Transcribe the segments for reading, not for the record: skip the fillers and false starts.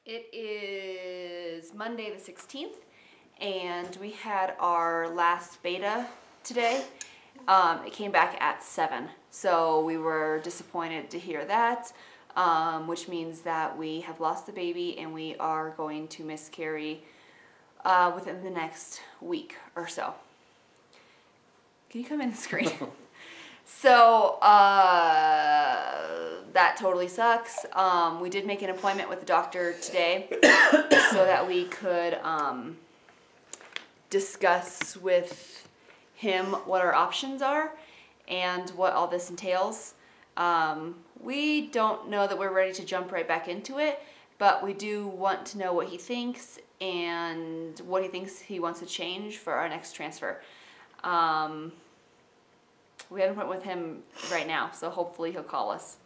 It is Monday the 16th, and we had our last beta today. It came back at 7, so we were disappointed to hear that, which means that we have lost the baby and we are going to miscarry within the next week or so. Can you come in the screen? So that totally sucks. We did make an appointment with the doctor today so that we could discuss with him what our options are and what all this entails. We don't know that we're ready to jump right back into it, but we do want to know what he thinks and what he thinks he wants to change for our next transfer. We have an appointment with him right now, so hopefully he'll call us.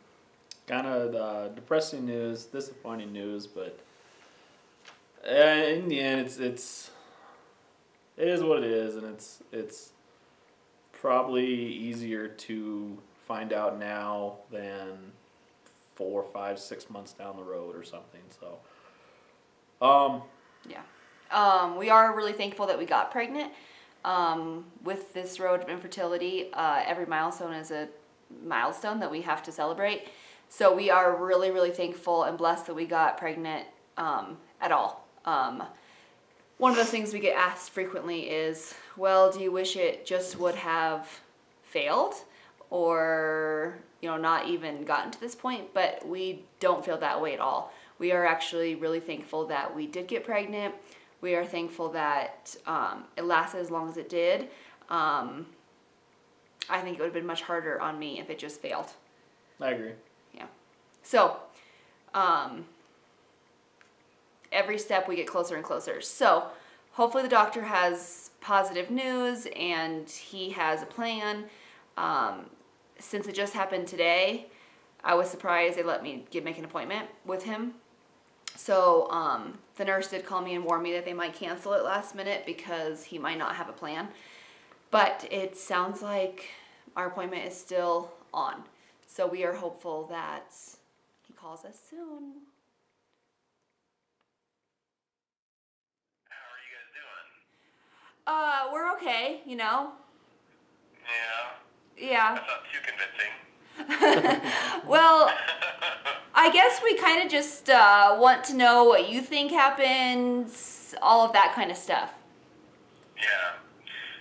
Kind of depressing news, disappointing news, but in the end, it is what it is, and it's probably easier to find out now than 4, 5, 6 months down the road or something. So, yeah, we are really thankful that we got pregnant. With this road of infertility, every milestone is a milestone that we have to celebrate. So we are really, really thankful and blessed that we got pregnant at all. One of the things we get asked frequently is, well, do you wish it just would have failed or, not even gotten to this point? But we don't feel that way at all. We are actually really thankful that we did get pregnant. We are thankful that it lasted as long as it did. I think it would have been much harder on me if it just failed. I agree. Yeah. So, every step we get closer and closer. So, hopefully the doctor has positive news and he has a plan. Since it just happened today, I was surprised they let me make an appointment with him. So the nurse did call me and warn me that they might cancel it last minute because he might not have a plan. But it sounds like our appointment is still on. So we are hopeful that he calls us soon. How are you guys doing? We're okay, Yeah. Yeah. That's not too convincing. Well, I guess we kind of just want to know what you think happens, all of that kind of stuff. Yeah.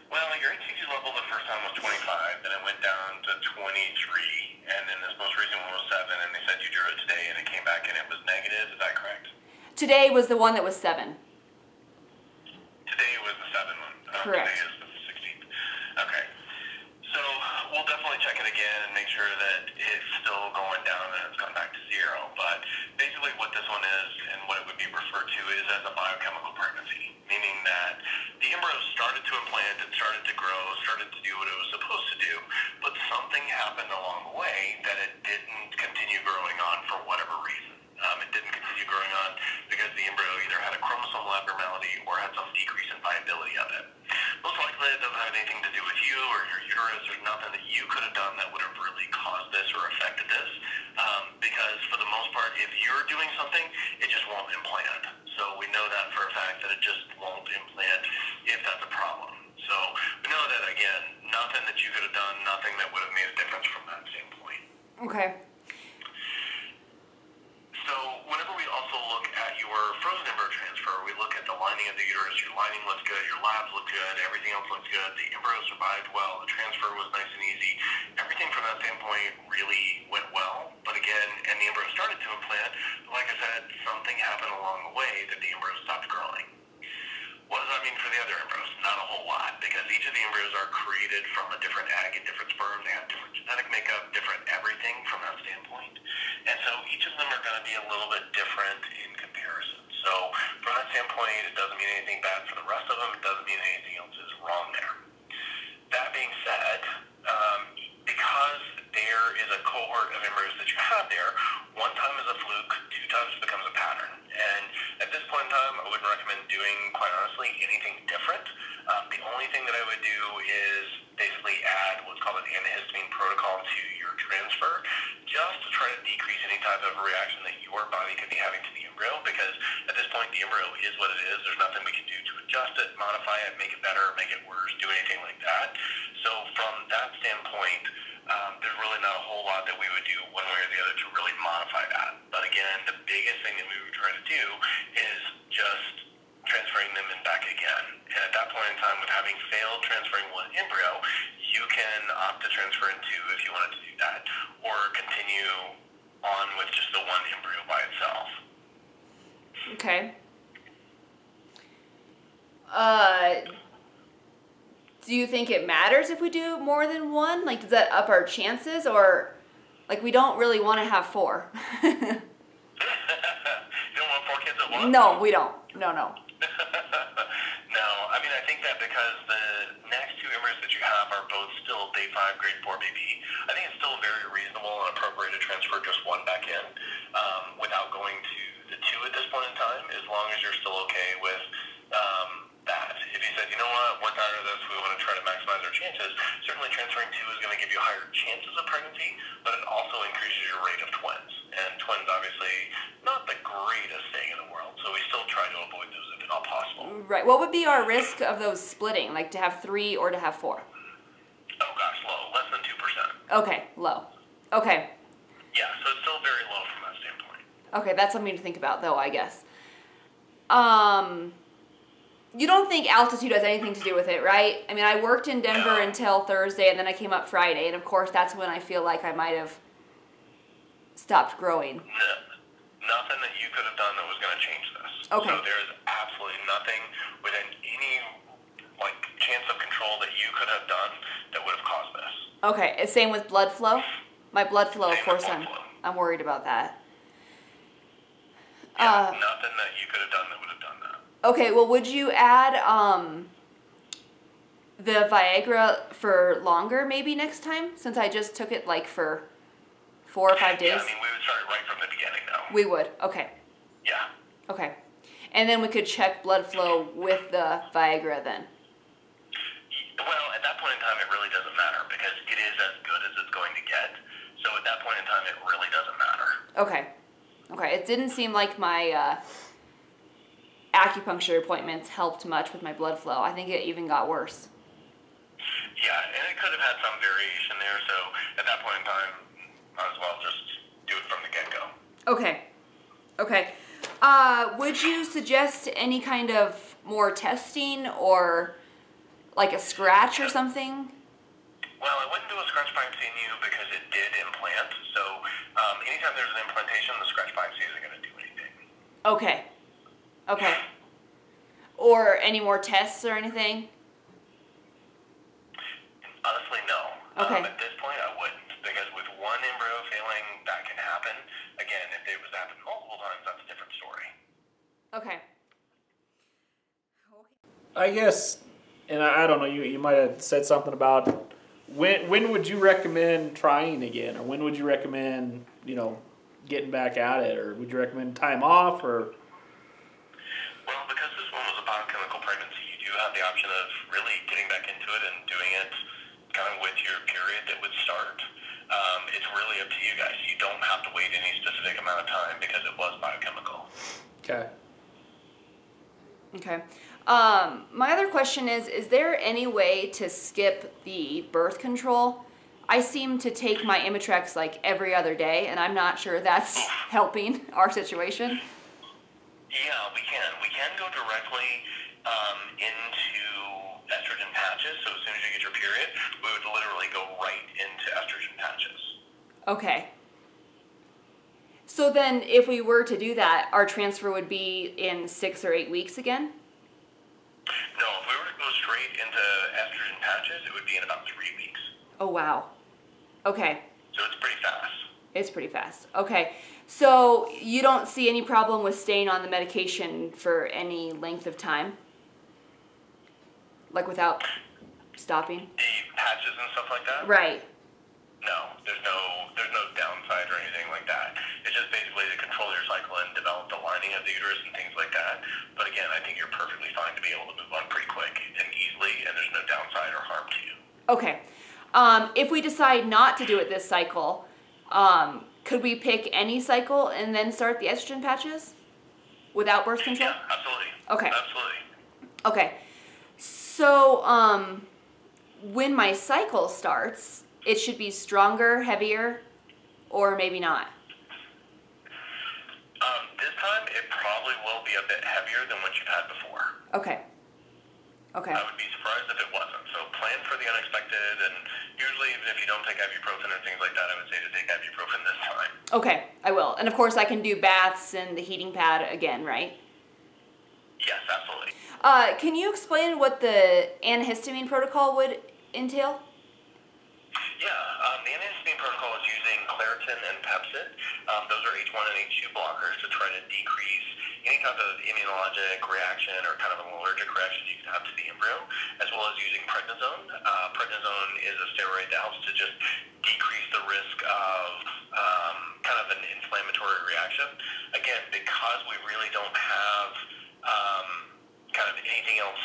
Well, your HCG level the first time was 25, then it went down to 23, and then this most recent one was 7, and they said you drew it today, and it came back and it was negative. Is that correct? Today was the one that was 7. Today was the 7 one. Correct. Today is the 16th. Okay. So we'll definitely check it again and make sure that it's still going down and it's gone back to 0. But basically what this one is and what it would be referred to is as a biochemical pregnancy, meaning that the embryo started to implant, it started to grow, started to do what it was supposed to do, but something happened along the way that it didn't continue growing on for whatever reason. It didn't continue growing on because the embryo either had a chromosomal abnormality or had some decrease in viability of it. Most likely it doesn't have anything to do with you or your uterus. There's nothing that you could have done that would have really caused this or affected this. Because for the most part, if you're doing something, it just won't implant. So we know that for a fact that it just won't implant if that's a problem. So we know that, again, nothing that you could have done, nothing that would have made a difference from that standpoint. Okay. So whenever we also look at your frozen embryo transfer, we look at the lining of the uterus. Your lining looks good, your labs look good, everything else looks good. The embryo survived well, the transfer was nice and easy. Everything from that standpoint really went well. But again, and the embryo started to implant, like I said, something happened along the way that the embryo stopped growing. What does that mean for the other embryos? Not a whole lot, because each of the embryos are created from a different egg and different sperm. They have different genetic makeup, different everything from that standpoint. And so each of them are going to be a little bit different in comparison. So from that standpoint, it doesn't mean anything bad for the rest of them. It doesn't mean anything else is wrong there. That being said, because there is a cohort of embryos that you have there, one time is a fluke, 2 times becomes a pattern. And at this point in time, I wouldn't recommend doing, quite honestly, anything different. The only thing that I would do is basically add what's called an antihistamine protocol to your transfer, just to try to decrease any type of reaction that your body could be having to the embryo, because at this point the embryo is what it is. There's nothing we can do to adjust it, modify it, make it better, make it worse, do anything like that. So from that standpoint, there's really not a whole lot that we would do one way or the other to really modify that. But again, the biggest thing that we would try to do is just transferring them in back again. And at that point in time, with having failed transferring one embryo, you can opt to transfer in two if you wanted to do that, or continue on with just the one embryo by itself. Okay. Do you think it matters if we do more than one? Like, does that up our chances, or like we don't really want to have 4? You don't want 4 kids at once? No, we don't. No. No, I mean, I think that because the next 2 embryos that you have are both still day 5, grade 4 baby, I think it's still very reasonable and appropriate to transfer just one back in without going to the 2 at this point in time, as long as you're still okay with that. If you said, you know what, we're tired of this, we want to try to maximize our chances, certainly transferring 2 is going to give you higher chances of pregnancy, but it also increases your rate of twins. And twins, obviously, not the greatest thing in the world, so we still try to avoid those if at all possible. Right. What would be our risk of those splitting, like to have 3 or to have 4? Oh gosh, low, less than 2%. Okay, low. Okay. Yeah, so it's still very low from that standpoint. Okay, that's something to think about, though, I guess. You don't think altitude has anything to do with it, right? I mean, I worked in Denver until Thursday, and then I came up Friday, and of course, that's when I feel like I might have stopped growing. Nothing that you could have done that was going to change this. Okay. So there's absolutely nothing within any chance of control that you could have done that would have caused this. Okay, same with blood flow? My blood flow, of Same course, with blood flow. I'm worried about that. Yeah, nothing that you could have done that would have done that. Okay, well, would you add the Viagra for longer maybe next time, since I just took it for 4 or 5 days? Yeah, I mean, we would start right from the beginning now. We would, okay. Yeah. Okay. And then we could check blood flow with the Viagra then. Well, at that point in time, it really doesn't matter because it is as good as it's going to get. So at that point in time, it really doesn't matter. Okay. Okay. It didn't seem like my acupuncture appointments helped much with my blood flow. I think it even got worse. Yeah, and it could have had some variation there. So at that point in time, might as well just do it from the get-go. Okay. Okay. Would you suggest any kind of more testing or like a scratch or something? Well, I wouldn't do a scratch biopsy in you because it did implant. So anytime there's an implantation, the scratch biopsy isn't going to do anything. Okay. Okay. Or any more tests or anything? Honestly, no. Okay. At this point, I wouldn't, because with one embryo failing, that can happen. Again, if it was happened multiple times, that's a different story. Okay. I guess, and I don't know, you might have said something about when would you recommend trying again, or when would you recommend, getting back at it, or would you recommend time off, or? Well, because this one was a biochemical pregnancy, you do have the option of really getting back into it and doing it kind of with your period that would start. It's really up to you guys. You don't have to wait any specific amount of time because it was biochemical. Okay. Okay. My other question is there any way to skip the birth control? I seem to take my Imitrex every other day, and I'm not sure that's helping our situation. Yeah, we can. We can go directly into estrogen patches. So as soon as you get your period, we would literally go right into estrogen patches. Okay. So then if we were to do that, our transfer would be in 6 or 8 weeks again? No, if we were to go straight into estrogen patches, it would be in about 3 weeks. Oh, wow. Okay. So it's pretty fast. It's pretty fast. Okay. So you don't see any problem with staying on the medication for any length of time? Without stopping? The patches and stuff like that? Right. No, there's no downside or anything like that. It's just basically to control your cycle and develop the line lining of the uterus and things like that. But again, I think you're perfectly fine to be able to move on pretty quick and easily, and there's no downside or harm to you. Okay. If we decide not to do it this cycle, could we pick any cycle and then start the estrogen patches without birth control? Yeah, absolutely. Okay. Absolutely. Okay. So, when my cycle starts, it should be stronger, heavier, or maybe not? This time, it probably will be a bit heavier than what you've had before. Okay. Okay. I would be surprised if it wasn't. So plan for the unexpected, and usually even if you don't take ibuprofen and things like that, I would say to take ibuprofen this time. Okay, I will. And of course I can do baths and the heating pad again, right? Yes, absolutely. Can you explain what the antihistamine protocol would entail? Yeah, the antihistamine protocol is using Claritin and Pepsid. Those are H1 and H2 blockers to try to decrease any type of immunologic reaction or kind of an allergic reaction you could have to the embryo, as well as using prednisone. Prednisone is a steroid that helps to just decrease the risk of kind of an inflammatory reaction. Again, because we really don't have kind of anything else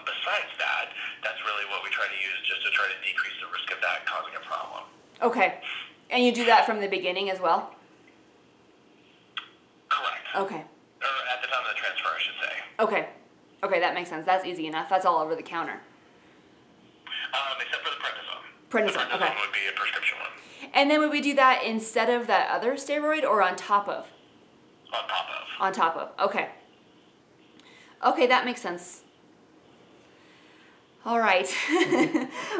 besides that, that's really what we try to use just to try to decrease the risk of that causing a problem. Okay. And you do that from the beginning as well? Correct. Okay. Or at the time of the transfer, I should say. Okay. Okay, that makes sense. That's easy enough. That's all over the counter. Except for the prednisone. Prednisone, The okay. prednisone would be a prescription one. And then would we do that instead of that other steroid or on top of? On top of. On top of. Okay. Okay, that makes sense. All right.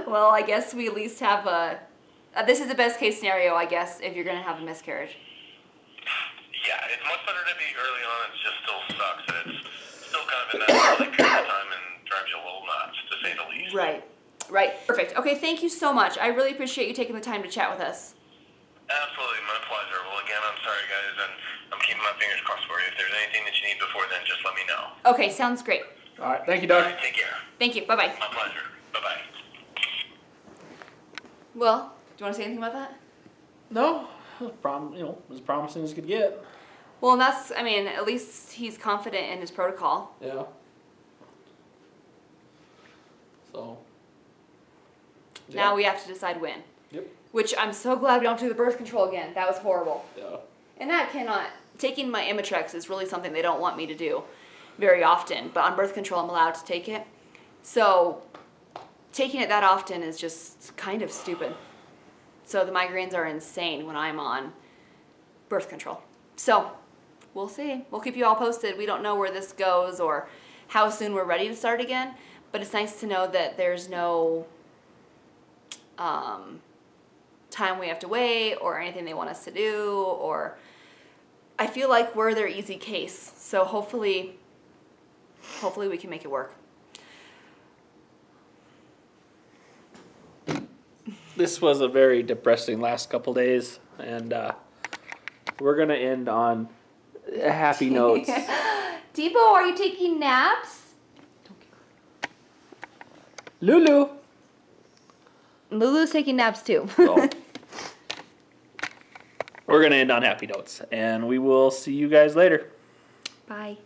Well, I guess we at least have a... this is the best case scenario, I guess, if you're going to have a miscarriage. Yeah, it's much better to be early on. It just still sucks. And it's still kind of in that early period of time and drives you a little nuts, to say the least. Right. Right. Perfect. Okay, thank you so much. I really appreciate you taking the time to chat with us. Absolutely, my pleasure. Well, again, I'm sorry, guys, and I'm keeping my fingers crossed for you. If there's anything that you need before then, just let me know. Okay, sounds great. All right. Thank you, All Doc. right, take care. Thank you. Bye-bye. My pleasure. Bye-bye. Well, do you want to say anything about that? No, as promising as could get. Well, and that's, I mean, at least he's confident in his protocol. Yeah. So. Yeah. Now we have to decide when. Yep. Which I'm so glad we don't do the birth control again. That was horrible. Yeah. And that cannot, taking my Imitrex is really something they don't want me to do very often. But on birth control, I'm allowed to take it. So taking it that often is just kind of stupid. So the migraines are insane when I'm on birth control. So we'll see. We'll keep you all posted. We don't know where this goes or how soon we're ready to start again. But it's nice to know that there's no time we have to wait or anything they want us to do, or I feel like we're their easy case. So hopefully we can make it work. This was a very depressing last couple days, and we're gonna end on happy notes. Depot, are you taking naps? Lulu. Lulu's taking naps too. So, we're gonna end on happy notes, and we will see you guys later. Bye.